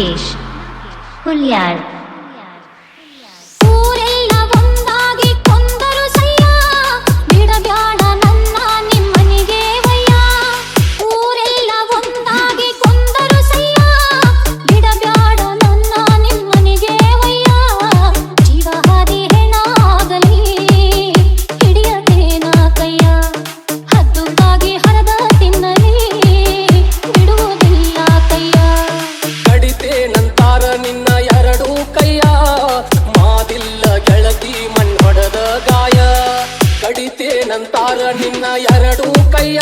ನಾಗೇಶ್ ಹುಲ್ಯಾಳ್. ನಂತಾರ ನಿನ್ನ ಎರಡು ಕೈಯ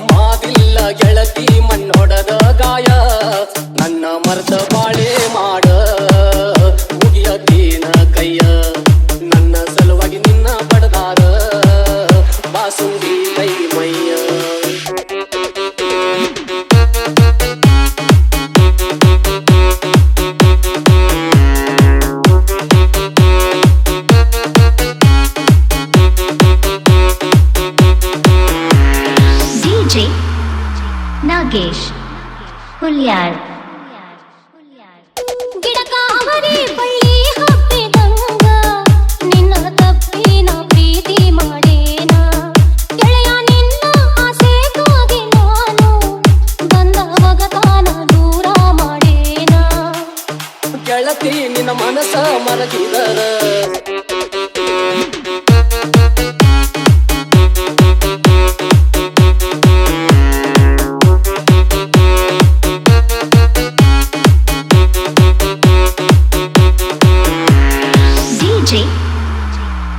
ಮಾದಿಲ್ಲ ಗೆಳತಿ ಮಣ್ಣೊಡದ ಗಾಯ. ನನ್ನ ಮರ್ದ ಬಾಳೆ ಮಾಡ ಮುಗಿಯತೇನ ಕೈಯ. ನನ್ನ ಸಲುವಾಗಿ ನಿನ್ನ ಬಡದಾರ ಬಾಸುಂಡಿ ಕೈ ಮೈಯ. ನಾಗೇಶ್ ಹುಲ್ಯಾಳ್. ಗಿಡಕಾವರಿ ಬಳ್ಳಿ ಹಬ್ಬಿದಂಗ ನಿನ್ನ ತಪ್ಪಿನ ಪ್ರೀತಿ ಮಾಡೇನ. ಗೆಳೆಯ ನಿನ್ನ ಆಸೆಗಾಗಿ ನಾನು ಬಂದ ಮಗತಾನ ದೂರ ಮಾಡೇನ. ಗೆಳತಿ ನಿನ್ನ ಮನಸ ಮಲಗಿದರ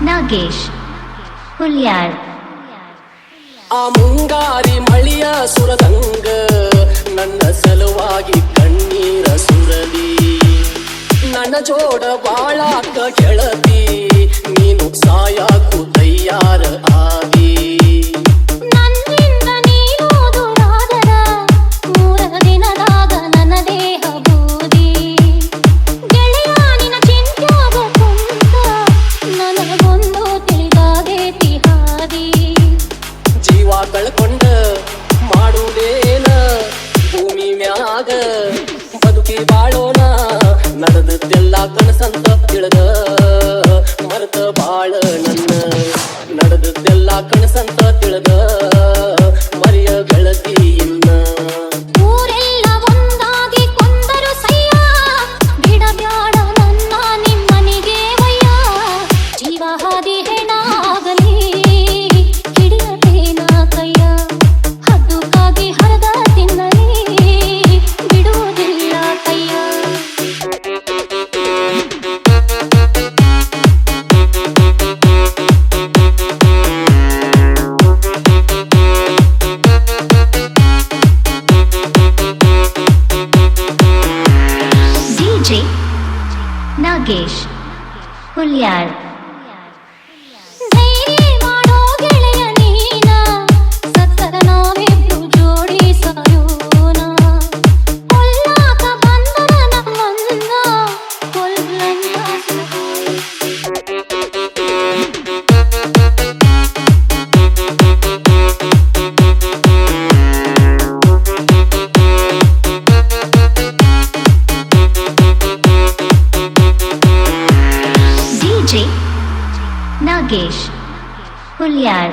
ನಾಗೇಶ್ ಹುಲ್ಯಾಳ್. ಆ ಮುಂಗಾರಿ ಮಳಿಯ ಸುರದಂಗ ನನ್ನ ಸಲುವಾಗಿ ಕಣ್ಣೀರ ಸುರಲಿ. ನನ್ನ ಜೋಡ ಬಾಳಾಕ ಗೆಳತಿ ನೀನು ಸಾಯಾಕು ತಯ್ಯಾರ ಆಗಿ. ನನ್ನಿಂದ ನೀನು ದೂರಾದರ ಮೂರ ದಿನದಾಗ ನನ್ನ ದೇಹ ಬೂದಿ. ಗೆಳೆಯ ನಿನ್ನ ಚಿಂತ್ಯಾಗ ಕುಂತ ನನಗೊಂದು ತಿಳಿದಾಗೇತಿ ಹಾದಿ. ಜೀವ ಕಳ್ಕೊಂಡ ಮಾಡುವುದೇನ ಭೂಮಿ ಮ್ಯಾಗ ಬದುಕಿ ಬಾಳೋಣ. ನಡೆದದ್ದೆಲ್ಲ ಕನಸಂತ ತಿಳಿದ ಮರೆತ ಬಾಳ ನನ್ನ. ನಡೆದದ್ದೆಲ್ಲ ಕನಸಂತ ತಿಳಿದ ಮರಿಯ ಗೆಳತಿ ಇನ್ನ. ಊರೆಲ್ಲ ಒಂದಾಗಿ ಕೊಂದರು ಸಯ್ಯ ಬಿಡಬ್ಯಾಡ ನನ್ನ ನಿಮ್ಮನಿಗೆ ವಯ್ಯ. ಜೀವ ಹಾದಿ ಹೆಣಾಗಲಿ ಹಿಡಿಯತೇನ ಕೈಯ. ಹದ್ದುಕಾಗಿ ಹರದ ತಿನ್ನಲಿ ಬಿಡುವುದಿಲ್ಲ ಕೈಯ. ನಾಗೇಶ್ ಹುಲ್ಯಾಳ್. ಧೈರ್ಯ ಮಾಡೋ ಗೆಳೆಯ ನೀನ ಸತ್ತರ ನಾವಿಬ್ರು ಜೋಡಿ ಸಾಯೋಣ. ಕೊಲ್ಲಾಕ ಬಂದರ ನಮ್ಮನ್ನ ಕೊಲ್ಲಂತ ನಾಗೇಶ್ ಹುಲ್ಯಾಳ್.